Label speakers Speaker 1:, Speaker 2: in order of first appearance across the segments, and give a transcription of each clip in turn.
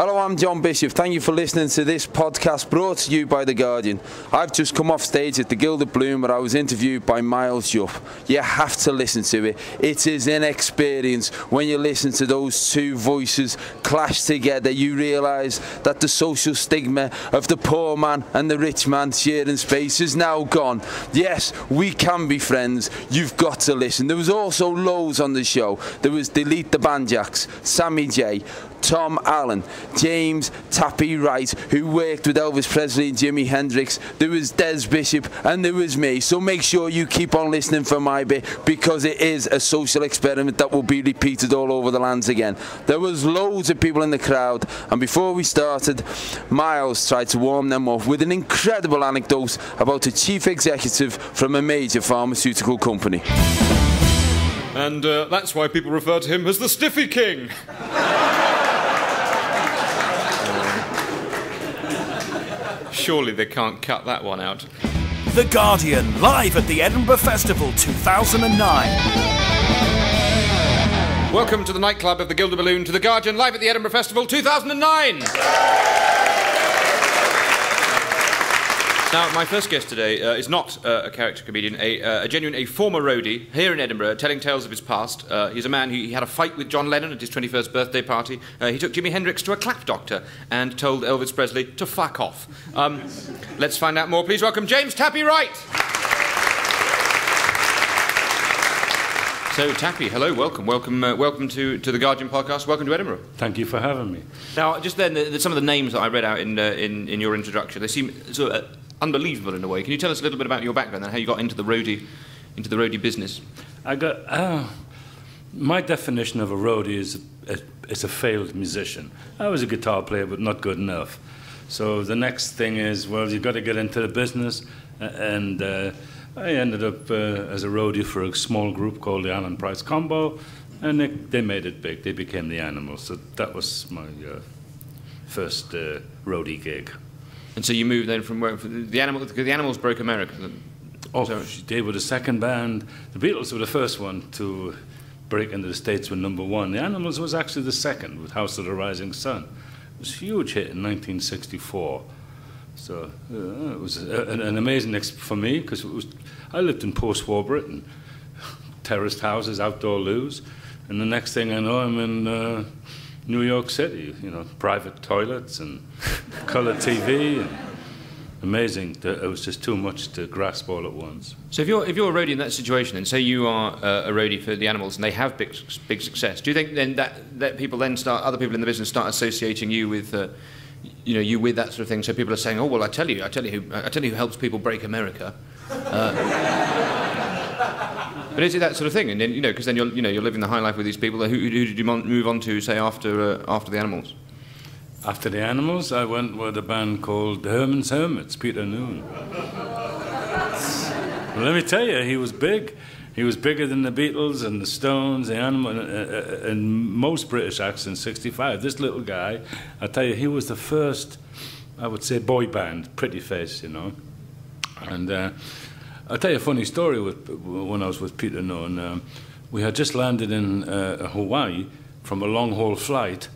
Speaker 1: Hello, I'm John Bishop. Thank you for listening to this podcast brought to you by The Guardian. I've just come off stage at the Gilded Balloon where I was interviewed by Miles Jupp. You have to listen to it. It is an experience. When you listen to those two voices clash together, you realise that the social stigma of the poor man and the rich man sharing space is now gone. Yes, we can be friends. You've got to listen. There was also loads on the show. There was Delete the Banjacks, Sammy J, Tom Allen, James Tappy Wright, who worked with Elvis Presley and Jimi Hendrix. There was Des Bishop, and there was me. So make sure you keep on listening for my bit, because it is a social experiment that will be repeated all over the lands again. There was loads of people in the crowd, and before we started, Miles tried to warm them up with an incredible anecdote about a chief executive from a major pharmaceutical company.
Speaker 2: And that's why people refer to him as the Stiffy King. Surely they can't cut that one out.
Speaker 3: The Guardian, live at the Edinburgh Festival 2009.
Speaker 2: Welcome to the nightclub of the Gilded Balloon, to The Guardian, live at the Edinburgh Festival 2009. Now, my first guest today is not a character comedian, a former roadie here in Edinburgh, telling tales of his past. He's a man who he had a fight with John Lennon at his 21st birthday party. He took Jimi Hendrix to a clap doctor and told Elvis Presley to fuck off. Let's find out more. Please welcome James Tappy Wright. So, Tappy, hello, welcome to the Guardian podcast. Welcome to Edinburgh.
Speaker 4: Thank you for having me.
Speaker 2: Now, just then, some of the names that I read out in your introduction, they seem sort of unbelievable in a way. Can you tell us a little bit about your background and how you got into the roadie business?
Speaker 4: My definition of a roadie is a failed musician. I was a guitar player, but not good enough. So the next thing is, well, you've got to get into the business, and I ended up as a roadie for a small group called the Alan Price Combo, and they made it big. They became the Animals. So that was my first roadie gig.
Speaker 2: And so you moved then from where the Animals broke America.
Speaker 4: Oh, they were the second band. The Beatles were the first one to break into the States with #1. The Animals was actually the second with House of the Rising Sun. It was a huge hit in 1964. So it was an amazing for me, because I lived in post-war Britain, terraced houses, outdoor loos, and the next thing I know, I'm in New York City, private toilets and colour TV, and amazing. It was just too much to grasp all at once.
Speaker 2: So if you're a roadie in that situation, and say you are a roadie for the Animals, and they have big success, do you think then that other people in the business start associating you with, you with that sort of thing? So people are saying, oh well, I tell you who helps people break America. But is it that sort of thing? And then, because then you're living the high life with these people. Who did you move on to, say, after the Animals?
Speaker 4: After the Animals, I went with a band called Herman's Hermits, Peter Noon. Well, let me tell you, he was big. He was bigger than the Beatles and the Stones, the Animals, and most British acts in '65. This little guy, I tell you, he was the first, I would say, boy band, pretty face, And I'll tell you a funny story when I was with Peter Noon. We had just landed in Hawaii from a long-haul flight,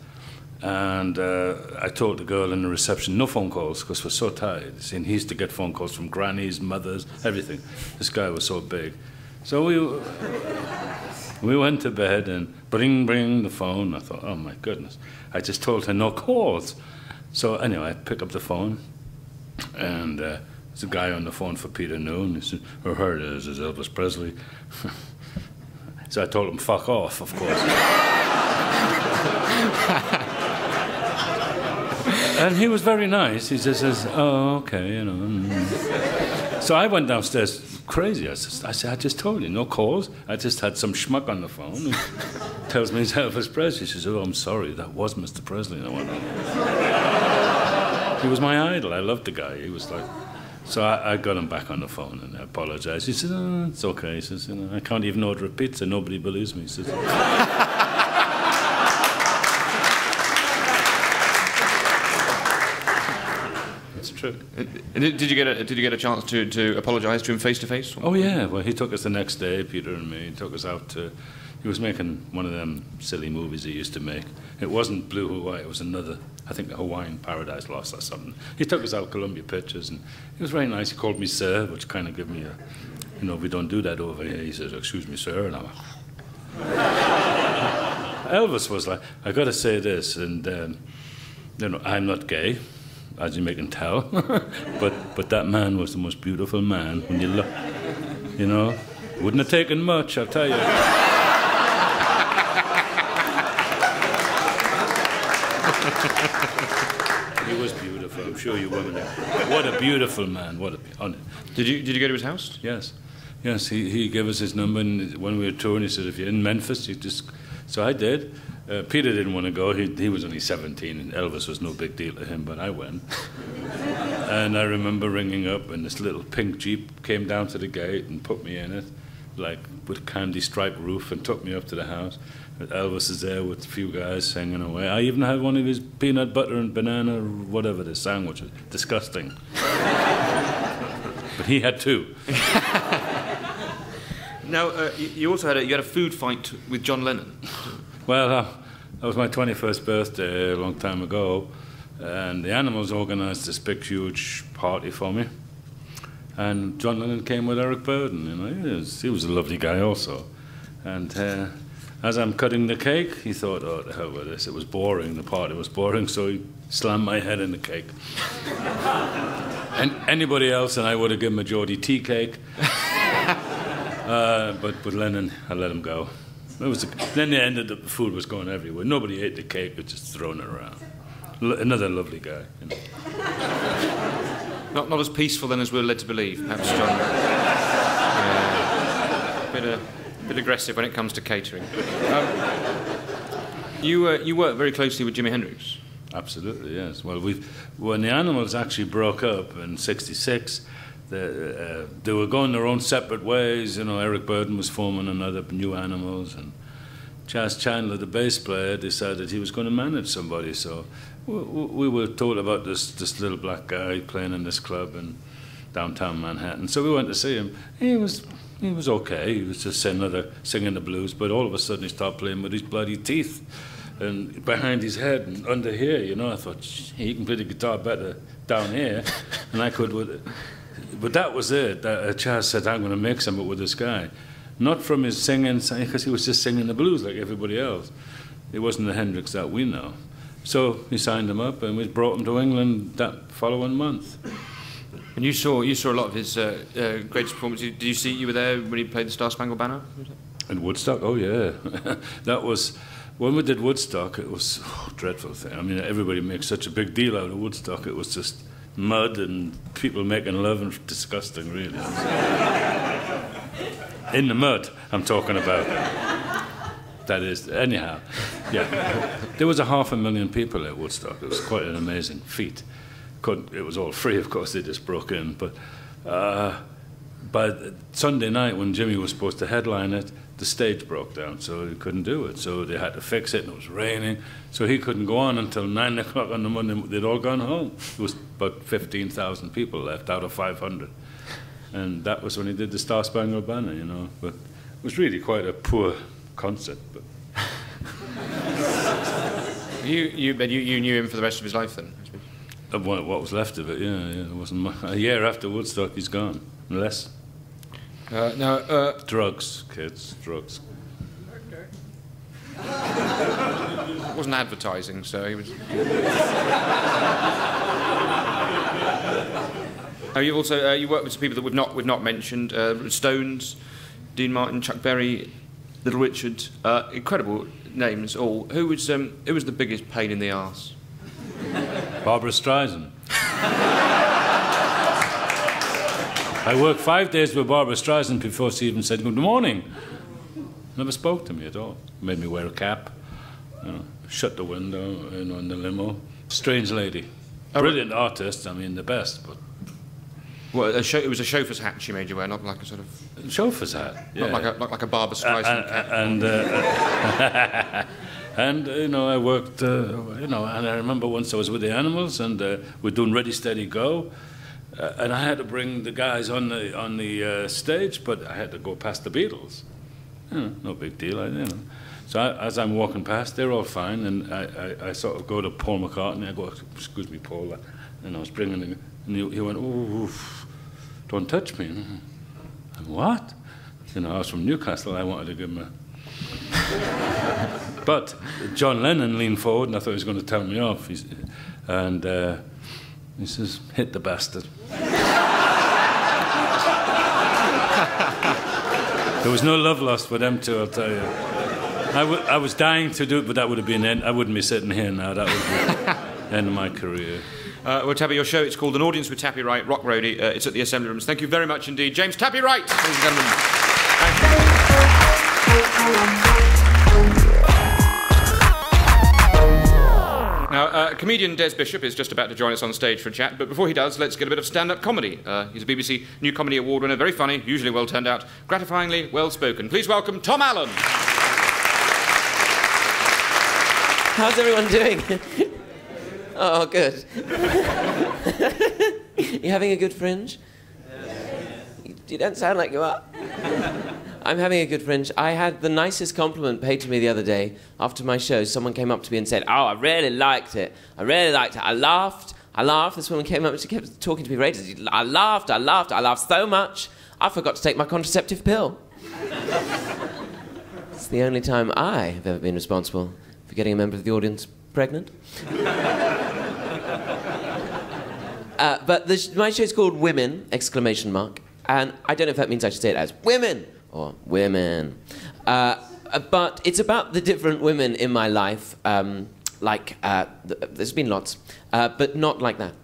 Speaker 4: and I told the girl in the reception, no phone calls, because we're so tired. He used to get phone calls from grannies, mothers, everything. This guy was so big. So we went to bed, and bring the phone. I thought, oh my goodness. I just told her no calls. So anyway, I pick up the phone, and there's a guy on the phone for Peter Noon. He said, I heard it is Elvis Presley. So I told him, fuck off, of course. And he was very nice. He just says, oh, okay, So I went downstairs crazy. I said, I just told you, no calls. I just had some schmuck on the phone. He tells me it's Elvis Presley. She says, oh, I'm sorry, that was Mr. Presley. And I went, he was my idol. I loved the guy. He was like... So I got him back on the phone and I apologized. He said, oh, it's okay. He says, I can't even order a pizza. Nobody believes me. He says... It's true.
Speaker 2: Did you get a chance to apologise to him face to face?
Speaker 4: Oh yeah. Well, he took us the next day, Peter and me. He took us out to. He was making one of them silly movies he used to make. It wasn't Blue Hawaii, it was another, I think the Hawaiian Paradise Lost or something. He took us out Columbia Pictures, and it was very nice. He called me sir, which kind of gave me a, you know, we don't do that over here. He says, excuse me, sir, and I'm like... Elvis was like, I got to say this, and, you know, I'm not gay, as you may can tell, but that man was the most beautiful man when you look, you know. Wouldn't have taken much, I'll tell you. He was beautiful. I'm sure you women. What a beautiful man. What a.
Speaker 2: Did you go to his house?
Speaker 4: Yes, yes. He gave us his number, and when we were touring, he said, "If you're in Memphis, you just." So I did. Peter didn't want to go. He was only 17, and Elvis was no big deal to him, but I went. And I remember ringing up, and this little pink Jeep came down to the gate and put me in it, like with a candy striped roof, and took me up to the house. Elvis is there with a few guys singing away. I even had one of his peanut butter and banana, whatever, the sandwich was disgusting. But he had two.
Speaker 2: Now, you also had a food fight with John Lennon.
Speaker 4: Well, that was my 21st birthday a long time ago, and the Animals organised this big, huge party for me. And John Lennon came with Eric Burden, you know. He was a lovely guy also. And as I'm cutting the cake, he thought, oh, the hell with this. It was boring, the party was boring, so he slammed my head in the cake. And anybody else, and I would have given him a Geordie tea cake. But with Lennon, I let him go. Then they ended up, the food was going everywhere. Nobody ate the cake, but just throwing it around. Another lovely guy. You know.
Speaker 2: Not as peaceful then as we're led to believe, perhaps, John. A bit aggressive when it comes to catering. You worked very closely with Jimi Hendrix.
Speaker 4: Absolutely, yes. Well, when the Animals actually broke up in '66, they were going their own separate ways. You know, Eric Burden was forming another New Animals, and Chas Chandler, the bass player, decided he was going to manage somebody. So we were told about this little black guy playing in this club in downtown Manhattan. So we went to see him. He was okay. He was just singing the blues, but all of a sudden he started playing with his bloody teeth and behind his head and under here. You know, I thought he can play the guitar better down here than I could with it. But that was it. Chaz said, I'm going to mix him up with this guy. Not from his singing, because he was just singing the blues like everybody else. It wasn't the Hendrix that we know. So he signed him up, and we brought him to England that following month.
Speaker 2: And you saw a lot of his greatest performances. Did you were there when he played the Star Spangled Banner?
Speaker 4: In Woodstock? Oh, yeah. That was... When we did Woodstock, it was a dreadful thing. I mean, everybody makes such a big deal out of Woodstock. It was just mud and people making love, and disgusting, really. In the mud, I'm talking about. That is, anyhow. Yeah. There was 500,000 people at Woodstock. It was quite an amazing feat. It was all free, of course, they just broke in. But by Sunday night, when Jimmy was supposed to headline it, the stage broke down, so he couldn't do it. So they had to fix it, and it was raining. So he couldn't go on until 9 o'clock on the Monday. They'd all gone home. There was about 15,000 people left out of 500. And that was when he did the Star Spangled Banner, you know. But it was really quite a poor concert. But
Speaker 2: you knew him for the rest of his life, then?
Speaker 4: What was left of it, yeah. It wasn't much. A year after Woodstock, he's gone. Less. Drugs, kids, drugs.
Speaker 2: Okay. It wasn't advertising, so he was... You also you worked with some people that we've not mentioned: Stones, Dean Martin, Chuck Berry, Little Richard. Incredible names all. Who was the biggest pain in the arse?
Speaker 4: Barbara Streisand. I worked 5 days with Barbara Streisand before she even said good morning. Never spoke to me at all. Made me wear a cap, you know, shut the window, you know, in the limo. Strange lady. Brilliant artist, I mean, the best, but...
Speaker 2: Well, it was a chauffeur's hat she made you wear, not like a sort of...
Speaker 4: Chauffeur's hat, yeah.
Speaker 2: Not like a Barbara Streisand cap.
Speaker 4: And you know, I worked, you know, and I remember once I was with the Animals, and we're doing Ready, Steady, Go, and I had to bring the guys on the stage, but I had to go past the Beatles. You know, no big deal, you know. So as I'm walking past, they're all fine, and I sort of go to Paul McCartney. I go, excuse me, Paul, and I was bringing him, and he went, oh, don't touch me. And what? You know, I was from Newcastle. I wanted to give him a... But John Lennon leaned forward, and I thought he was going to tell me off. He says, hit the bastard. There was no love lost for them two, I'll tell you. I was dying to do it, but that would have been it. I wouldn't be sitting here now. That would be the end of my career.
Speaker 2: Well, Tappy, your show, it's called An Audience with Tappy Wright, Rock Roadie. It's at the Assembly Rooms. Thank you very much indeed. James Tappy Wright, ladies and gentlemen. Thank you. Now, comedian Des Bishop is just about to join us on stage for a chat, but before he does, let's get a bit of stand-up comedy. He's a BBC New Comedy Award winner, very funny, usually well turned out, gratifyingly well-spoken. Please welcome Tom Allen.
Speaker 5: How's everyone doing? Oh, good. You having a good fringe? You don't sound like you are. I'm having a good fringe. I had the nicest compliment paid to me the other day after my show. Someone came up to me and said, oh, I really liked it. I really liked it. I laughed. This woman came up and she kept talking to me for ages. I laughed so much, I forgot to take my contraceptive pill. It's the only time I have ever been responsible for getting a member of the audience pregnant. But my show's called Women, ! And I don't know if that means I should say it as women or women. But it's about the different women in my life. There's been lots, but not like that.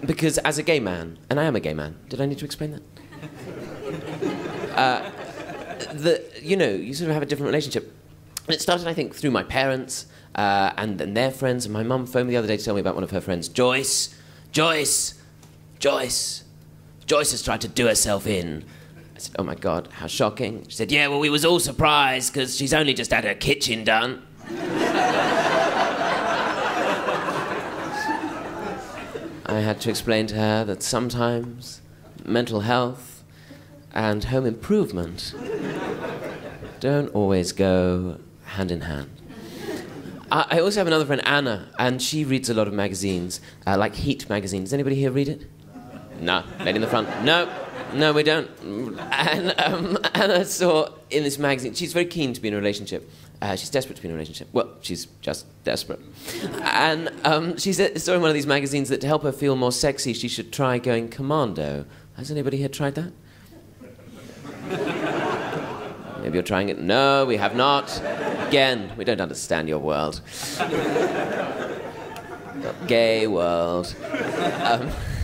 Speaker 5: Because as a gay man, and I am a gay man, did I need to explain that? You sort of have a different relationship. And it started, I think, through my parents and their friends. And my mum phoned me the other day to tell me about one of her friends, Joyce. Joyce has tried to do herself in. I said, oh my God, how shocking. She said, yeah, well, we was all surprised because she's only just had her kitchen done. I had to explain to her that sometimes mental health and home improvement don't always go hand in hand. I also have another friend, Anna, and she reads a lot of magazines, like Heat magazine. Does anybody here read it? No, lady in the front. No, we don't. And Anna saw in this magazine, she's very keen to be in a relationship. She's desperate to be in a relationship. Well, she's just desperate. And she saw in one of these magazines that to help her feel more sexy, she should try going commando. Has anybody here tried that? Maybe you're trying it. No, we have not. Again, we don't understand your world. Your gay world.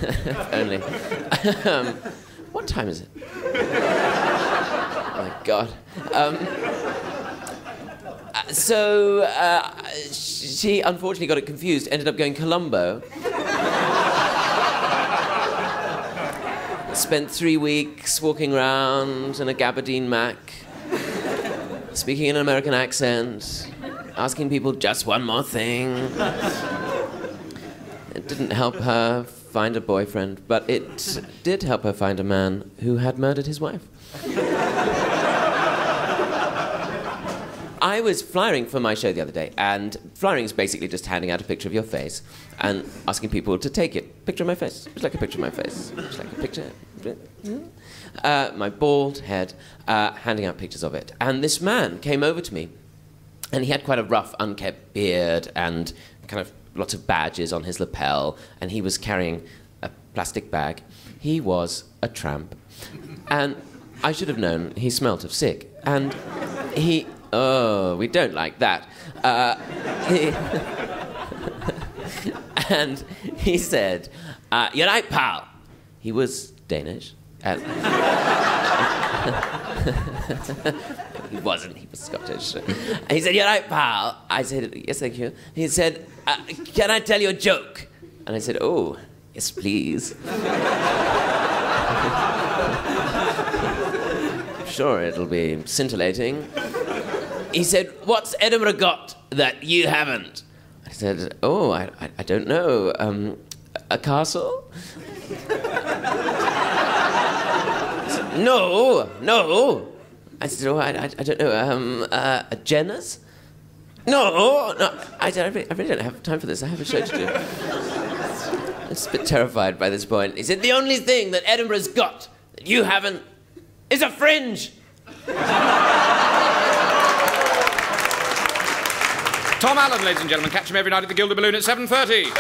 Speaker 5: If only. What time is it? Oh my God. So she unfortunately got it confused, ended up going Colombo. Spent 3 weeks walking around in a gabardine Mac, speaking in an American accent, asking people just one more thing. It didn't help her find a boyfriend, but it did help her find a man who had murdered his wife. I was flyering for my show the other day, and flyering is basically just handing out a picture of your face and asking people to take it. Picture of my face. Just like a picture of my face. Just like a picture. My bald head, handing out pictures of it. And this man came over to me, and he had quite a rough, unkempt beard and kind of lots of badges on his lapel, and he was carrying a plastic bag. He was a tramp. And I should have known he smelt of sick. And he... Oh, we don't like that. And he said, you're right, pal. He was Danish. He wasn't, he was Scottish. He said, you're right, pal. I said, yes, thank you. He said, can I tell you a joke? And I said, oh, yes, please. Sure, it'll be scintillating. He said, what's Edinburgh got that you haven't? I said, oh, I don't know. A castle? Said, no. I said, oh, I don't know, a Jenner's? No, I really don't have time for this. I have a show to do. I'm just a bit terrified by this point. He said, the only thing that Edinburgh's got that you haven't is a fringe.
Speaker 2: Tom Allen, ladies and gentlemen. Catch him every night at the Gilded Balloon at 7:30.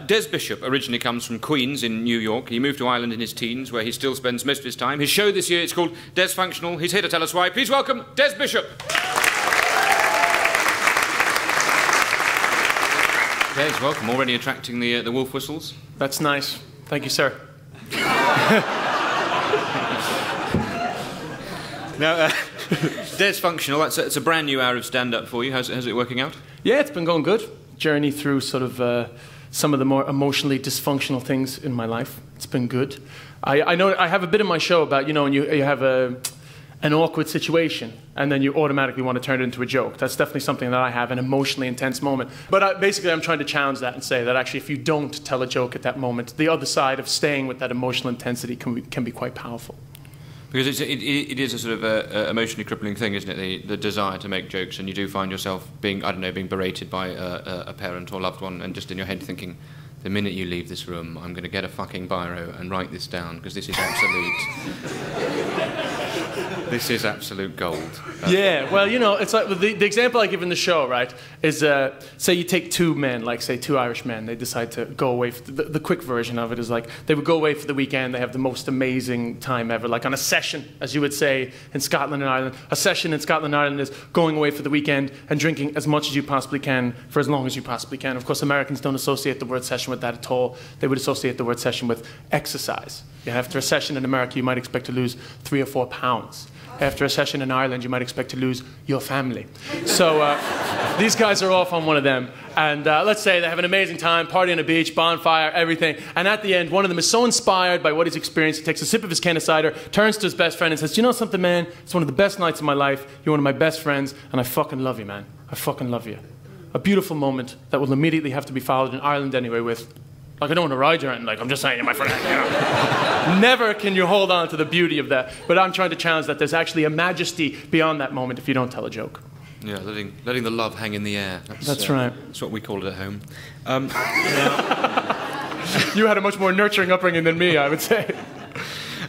Speaker 2: Des Bishop originally comes from Queens in New York. He moved to Ireland in his teens, where he still spends most of his time. His show this year is called Des Functional. He's here to tell us why. Please welcome Des Bishop. Des, welcome. Already attracting the wolf whistles.
Speaker 6: That's nice. Thank you, sir.
Speaker 2: Now, Des Functional, it's a brand new hour of stand-up for you. How's it working out?
Speaker 6: Yeah, it's been going good. Journey through sort of some of the more emotionally dysfunctional things in my life. It's been good. I know I have a bit in my show about, when you have an awkward situation and then you automatically want to turn it into a joke. That's definitely something that I have, an emotionally intense moment. But basically I'm trying to challenge that and say that actually if you don't tell a joke at that moment, the other side of staying with that emotional intensity can be quite powerful.
Speaker 2: Because it is a sort of emotionally crippling thing, isn't it? The desire to make jokes, and you do find yourself being berated by a parent or loved one, and just in your head thinking, the minute you leave this room, I'm going to get a fucking biro and write this down, because this is this is absolute gold.
Speaker 6: Yeah, well, it's like the example I give in the show, right, is say you take two men, like say two Irish men, they decide to go away. The quick version of it is like they would go away for the weekend, they have the most amazing time ever, like on a session, as you would say, in Scotland and Ireland. A session in Scotland and Ireland is going away for the weekend and drinking as much as you possibly can for as long as you possibly can. Of course, Americans don't associate the word session with that at all. They would associate the word session with exercise. After a session in America, you might expect to lose 3 or 4 pounds. After a session in Ireland, you might expect to lose your family. So these guys are off on one of them. And let's say they have an amazing time, party on a beach, bonfire, everything. And at the end, one of them is so inspired by what he's experienced, he takes a sip of his can of cider, turns to his best friend and says, you know something, man? It's one of the best nights of my life. You're one of my best friends, and I fucking love you, man. I fucking love you. A beautiful moment that will immediately have to be followed in Ireland anyway with, like, I don't want to ride you or anything, like, I'm just saying, you're my friend. Never can you hold on to the beauty of that. But I'm trying to challenge that there's actually a majesty beyond that moment if you don't tell a joke.
Speaker 2: Yeah, letting the love hang in the air.
Speaker 6: That's right.
Speaker 2: That's what we call it at home.
Speaker 6: You had a much more nurturing upbringing than me, I would say.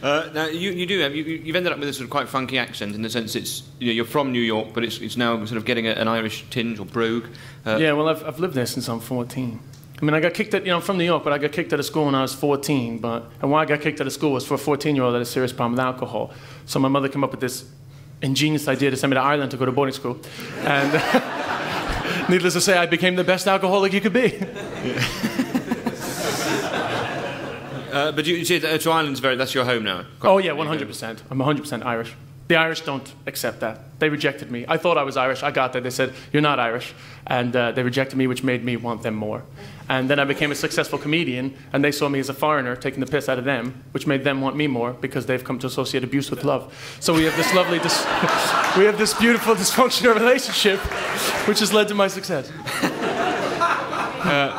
Speaker 2: Now you've ended up with a sort of quite funky accent in the sense it's you're from New York, but it's now sort of getting an Irish tinge or brogue.
Speaker 6: Yeah, well, I've lived there since I'm 14. I mean, I got kicked I'm from New York, but I got kicked out of school when I was 14. And why I got kicked out of school was for a 14-year-old that had a serious problem with alcohol. So my mother came up with this ingenious idea to send me to Ireland to go to boarding school. And needless to say, I became the best alcoholic you could be.
Speaker 2: But you see, so Ireland's that's your home now?
Speaker 6: Oh, yeah, 100%. I'm 100% Irish. The Irish don't accept that. They rejected me. I thought I was Irish. I got there. They said, you're not Irish. And they rejected me, which made me want them more. And then I became a successful comedian, and they saw me as a foreigner taking the piss out of them, which made them want me more because they've come to associate abuse with love. So we have this lovely, we have this beautiful dysfunctional relationship, which has led to my success.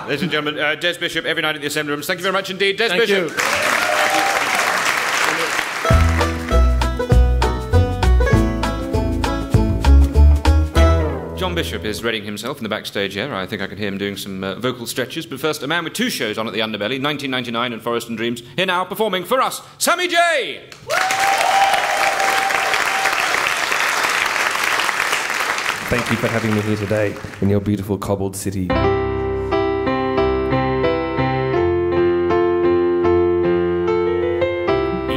Speaker 2: Ladies and gentlemen, Des Bishop, every night at the Assembly Rooms. Thank you very much indeed, Des
Speaker 6: Thank
Speaker 2: Bishop.
Speaker 6: You.
Speaker 2: John Bishop is readying himself in the backstage here. I think I can hear him doing some vocal stretches. But first, a man with 2 shows on at the Underbelly, 1999 and Forest and Dreams. Here now, performing for us, Sammy J!
Speaker 7: Thank you for having me here today in your beautiful cobbled city.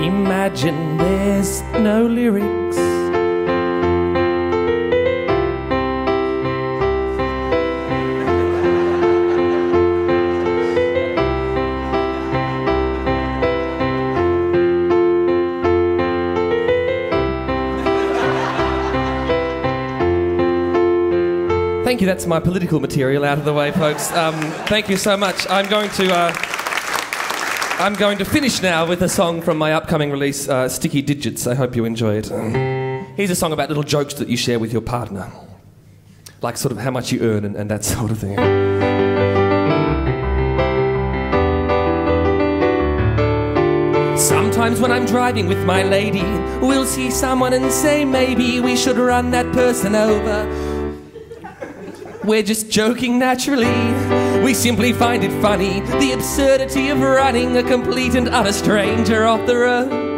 Speaker 7: Imagine there's no lyrics. Thank you, that's my political material out of the way, folks. Thank you so much. I'm going to finish now with a song from my upcoming release, Sticky Digits. I hope you enjoy it. Here's a song about little jokes that you share with your partner. Like sort of how much you earn and that sort of thing. sometimes when I'm driving with my lady, we'll see someone and say maybe we should run that person over. We're just joking naturally. We simply find it funny, the absurdity of running a complete and utter stranger off the road.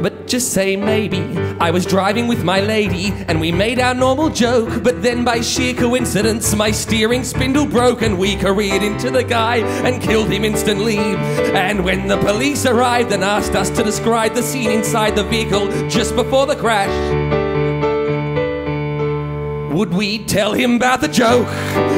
Speaker 7: But just say maybe I was driving with my lady and we made our normal joke, but then by sheer coincidence my steering spindle broke and we careered into the guy and killed him instantly. And when the police arrived and asked us to describe the scene inside the vehicle just before the crash, would we tell him about the joke?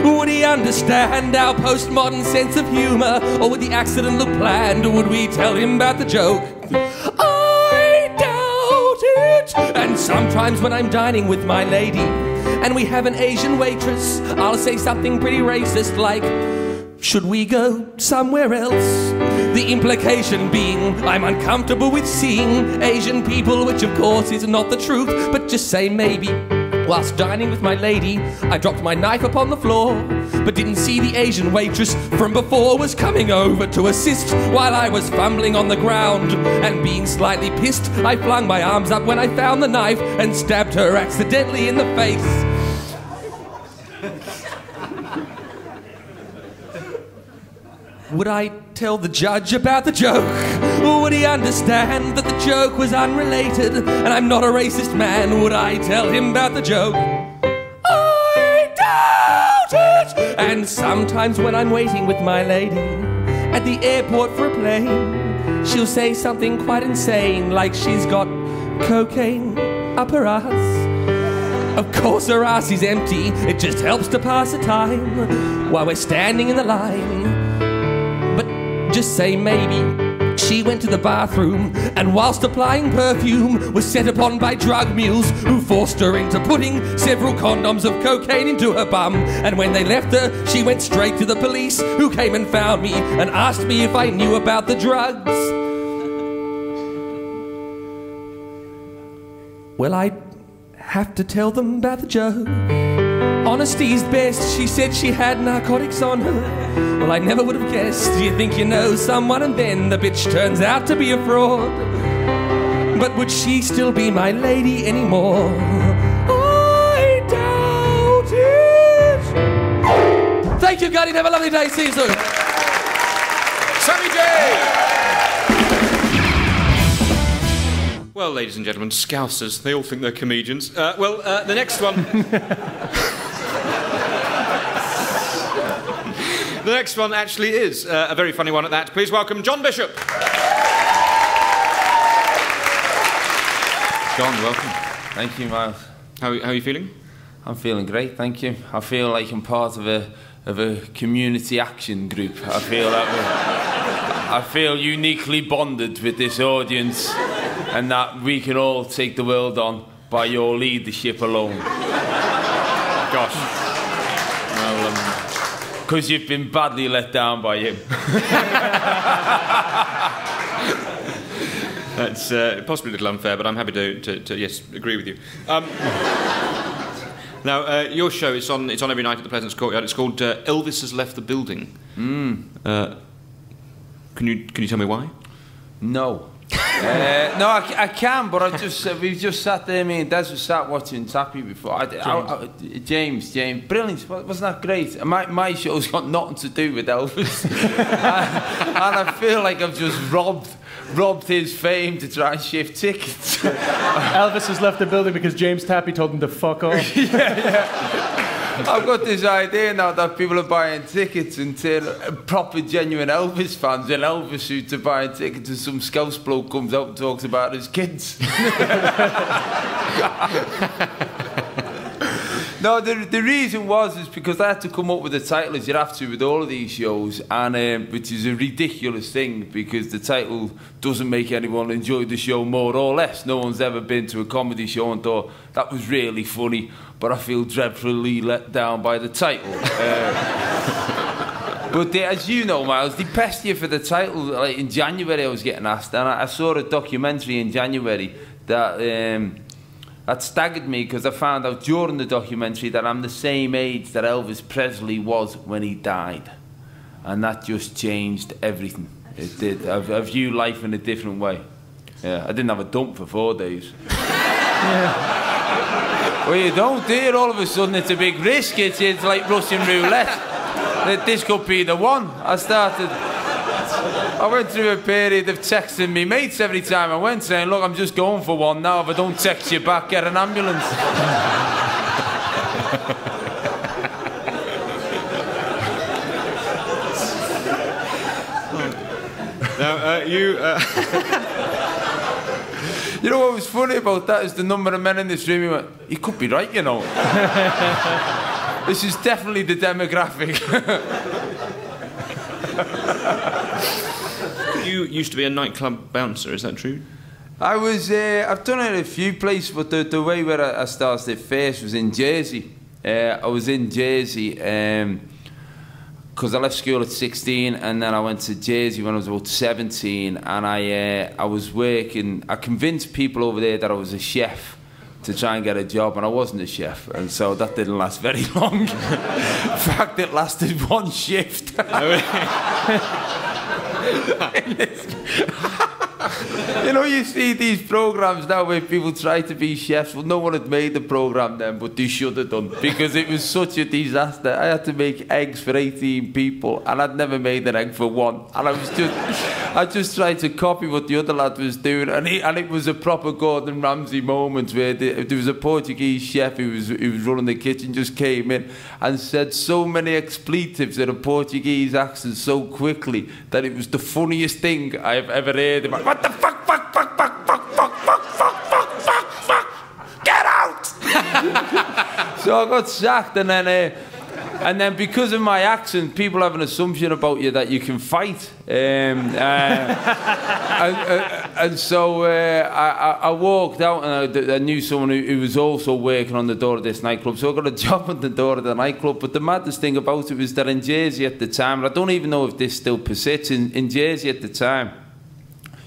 Speaker 7: Would he understand our postmodern sense of humour? Or would the accident look planned? Would we tell him about the joke? I doubt it. And sometimes when I'm dining with my lady and we have an Asian waitress, I'll say something pretty racist like, should we go somewhere else? The implication being I'm uncomfortable with seeing Asian people, which of course is not the truth, but just say maybe. Whilst dining with my lady, I dropped my knife upon the floor, but didn't see the Asian waitress from before was coming over to assist while I was fumbling on the ground. And being slightly pissed, I flung my arms up when I found the knife and stabbed her accidentally in the face. Would I tell the judge about the joke? Would he understand that the joke was unrelated and I'm not a racist man? Would I tell him about the joke? I doubt it! And sometimes when I'm waiting with my lady at the airport for a plane, she'll say something quite insane, like she's got cocaine up her ass. Of course her ass is empty, it just helps to pass the time while we're standing in the line. Just say maybe she went to the bathroom and whilst applying perfume was set upon by drug mules who forced her into putting several condoms of cocaine into her bum. And when they left her, she went straight to the police who came and found me and asked me if I knew about the drugs. Well, I have to tell them about the joke. Honesty's best, she said she had narcotics on her. Well, I never would have guessed. You think you know someone and then the bitch turns out to be a fraud. But would she still be my lady anymore? I doubt it. Thank you, Guardian. Have a lovely day. See you soon.
Speaker 2: Sammy J! Well, ladies and gentlemen, Scousers, they all think they're comedians. The next one... The next one actually is a very funny one at that. Please welcome John Bishop. John, welcome.
Speaker 1: Thank you, Miles.
Speaker 2: How are you feeling?
Speaker 1: I'm feeling great, thank you. I feel like I'm part of a community action group. I feel uniquely bonded with this audience and that we can all take the world on by your leadership alone.
Speaker 2: Gosh.
Speaker 1: Well, because you've been badly let down by him.
Speaker 2: That's possibly a little unfair, but I'm happy to yes, agree with you. Now, your show, it's on every night at the Pleasance Courtyard. It's called Elvis Has Left the Building. Can you tell me why?
Speaker 1: No. No, I can, but we've just sat there, me and Des was sat watching Tappy before. James, brilliant, wasn't that great? My show's got nothing to do with Elvis. and I feel like I've just robbed his fame to try and shift tickets.
Speaker 6: Elvis has left the building because James Tappy told him to fuck off.
Speaker 1: Yeah. I've got this idea now that people are buying tickets until proper genuine Elvis fans in Elvis suits are buying tickets and some Scouse bloke comes out and talks about his kids. No, the reason is because I had to come up with a title, as you have to with all of these shows, and which is a ridiculous thing because the title doesn't make anyone enjoy the show more or less. No one's ever been to a comedy show and thought, that was really funny, but I feel dreadfully let down by the title. But as you know, Miles, they pest you for the title. Like in January I was getting asked, and I saw a documentary in January that staggered me because I found out during the documentary that I'm the same age that Elvis Presley was when he died. And that just changed everything It did. I view life in a different way. Yeah, I didn't have a dump for 4 days. Well, you don't, do you? All of a sudden it's a big risk. It's like Russian roulette. This could be the one. I went through a period of texting me mates every time I went, saying, look, I'm just going for one now. If I don't text you back, get an ambulance.
Speaker 2: Now,
Speaker 1: You know what was funny about that is the number of men in this room who went, he could be right, you know. This is definitely the demographic.
Speaker 2: You used to be a nightclub bouncer, is that true?
Speaker 1: I was, I've done it at a few places, but the way where I started first was in Jersey. I was in Jersey because I left school at 16 and then I went to Jersey when I was about 17 and I was working. I convinced people over there that I was a chef to try and get a job, and I wasn't a chef, and so that didn't last very long. In fact, it lasted 1 shift. You know, you see these programs now where people try to be chefs. Well, no one had made the program then, but they should have done, because it was such a disaster. I had to make eggs for 18 people, and I'd never made an egg for 1. And I just tried to copy what the other lad was doing, and it was a proper Gordon Ramsay moment where there was a Portuguese chef who was running the kitchen, just came in and said so many expletives in a Portuguese accent so quickly that it was the funniest thing I've ever heard. What the fuck, fuck, fuck, fuck, fuck, fuck, fuck, fuck, fuck, fuck, fuck, get out! So I got sacked, and then because of my accent, people have an assumption about you that you can fight. And so I walked out, and I knew someone who was also working on the door of this nightclub. So I got a job at the door of the nightclub. But the maddest thing about it was that in Jersey at the time, and I don't even know if this still persists, in Jersey at the time,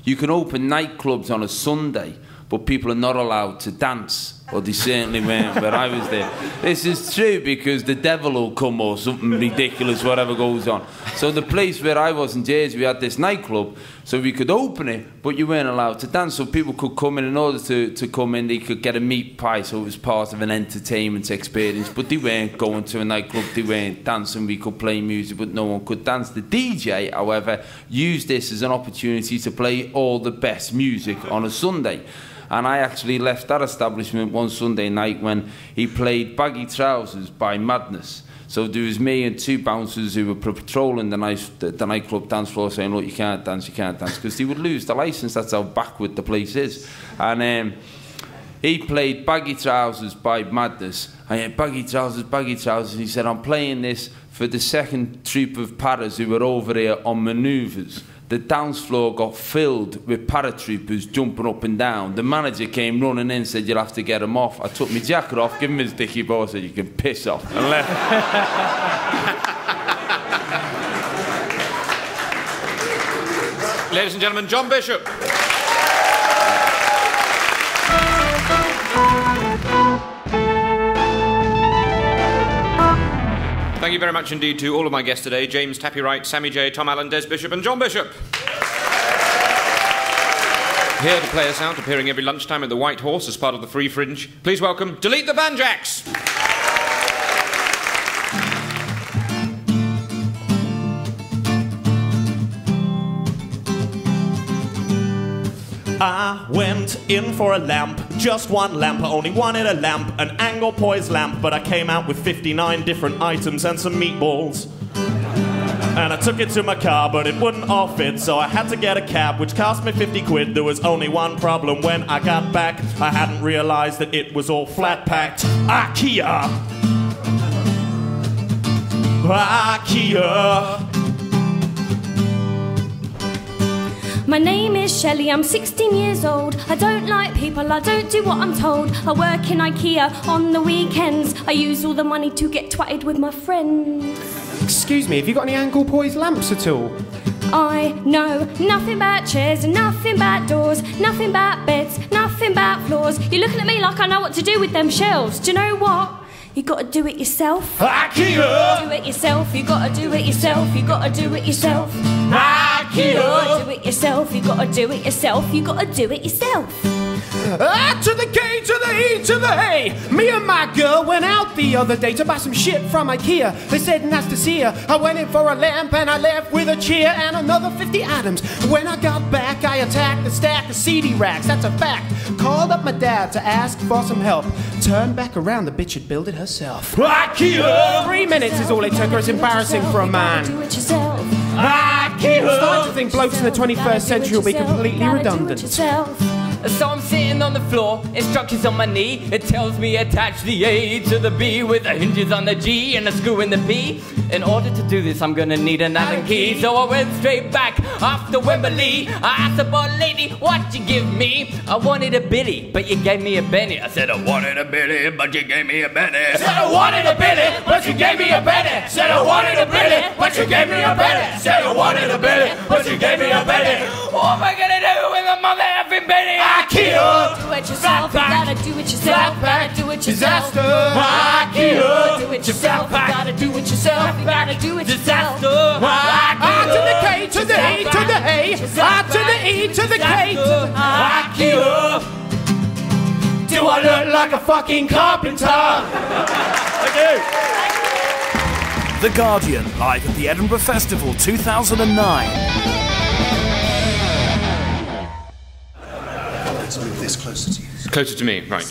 Speaker 1: you can open nightclubs on a Sunday, but people are not allowed to dance. Well, they certainly weren't where I was there. This is true because the devil will come or something ridiculous, whatever goes on. So the place where I was in Jersey, we had this nightclub, so we could open it, but you weren't allowed to dance. So people could come in order to come in, they could get a meat pie, so it was part of an entertainment experience. But they weren't going to a nightclub, they weren't dancing. We could play music, but no one could dance. The DJ, however, used this as an opportunity to play all the best music on a Sunday. And I actually left that establishment one Sunday night when he played Baggy Trousers by Madness. So there was me and 2 bouncers who were patrolling the nightclub dance floor saying, look, you can't dance, because they would lose the licence. That's how backward the place is. And he played Baggy Trousers by Madness. I had Baggy Trousers. He said, I'm playing this for the second troop of paras who were over here on manoeuvres. The dance floor got filled with paratroopers jumping up and down. The manager came running in and said, you'll have to get him off. I took my jacket off, gave him his dicky ball, said, you can piss off, and left.
Speaker 2: Ladies and gentlemen, John Bishop. Thank you very much indeed to all of my guests today, James Tappy Wright, Sammy J, Tom Allen, Des Bishop and John Bishop. Here to play us out, appearing every lunchtime at the White Horse as part of the Free Fringe, please welcome Delete the Banjacks!
Speaker 8: I went in for a lamp, just one lamp, I only wanted a lamp, an angle poise lamp, but I came out with 59 different items and some meatballs. And I took it to my car, but it wouldn't all fit, so I had to get a cab, which cost me 50 quid. There was only one problem when I got back, I hadn't realised that it was all flat-packed. IKEA! IKEA!
Speaker 9: My name is Shelley, I'm 16 years old. I don't like people, I don't do what I'm told. I work in IKEA on the weekends. I use all the money to get twatted with my friends.
Speaker 10: Excuse me, have you got any angle poise lamps at all?
Speaker 9: I know nothing about chairs, nothing about doors, nothing about beds, nothing about floors. You're looking at me like I know what to do with them shelves. Do you know what? You gotta do it yourself.
Speaker 8: IKEA!
Speaker 9: Do it yourself, you gotta do it yourself, you gotta do it yourself.
Speaker 8: IKEA!
Speaker 9: IKEA. Do it yourself, you gotta do it yourself, you gotta do it yourself.
Speaker 10: To the K, to the E, to the A. Me and my girl went out the other day to buy some shit from IKEA. They said nice to see her. I went in for a lamp and I left with a chair and another 50 items. When I got back, I attacked the stack of CD racks. That's a fact. Called up my dad to ask for some help. Turned back around, the bitch had built it herself. IKEA! 3 minutes is all it took her. It's embarrassing for a man.
Speaker 9: Do it yourself.
Speaker 10: IKEA! I'm starting to think blokes in the 21st century will be completely redundant.
Speaker 11: So I'm sitting on the floor, instructions on my knee. It tells me attach the A to the B with the hinges on the G and a screw in the P. In order to do this, I'm gonna need an Allen key. So I went straight back after Wembley. I asked the boy, lady, what'd you give me? I wanted a Billy, but you gave me a Benny. I said I wanted a Billy, but you gave me a Benny.
Speaker 10: Said I wanted a Billy, but you gave me a Benny. Said I wanted a Billy, but you gave me a Benny. Said I wanted a Billy, but you gave me a Benny.
Speaker 11: What am I gonna do with a mother effing Benny?
Speaker 10: IKEA!
Speaker 9: Do it yourself, you gotta do it yourself, you gotta do it yourself.
Speaker 10: IKEA!
Speaker 9: Do it yourself, you gotta do it yourself, you gotta do it yourself.
Speaker 10: I to the K, to the E, to the A. I to the E, to the K. IKEA! Do I look like a fucking carpenter? I
Speaker 3: The Guardian, live at the Edinburgh Festival 2009.
Speaker 12: Let's move this closer to you.
Speaker 2: Closer to me, right.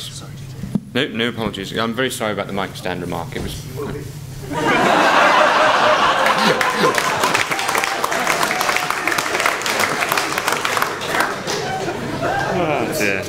Speaker 2: No apologies. I'm very sorry about the mic stand remark. It was... Oh, dear.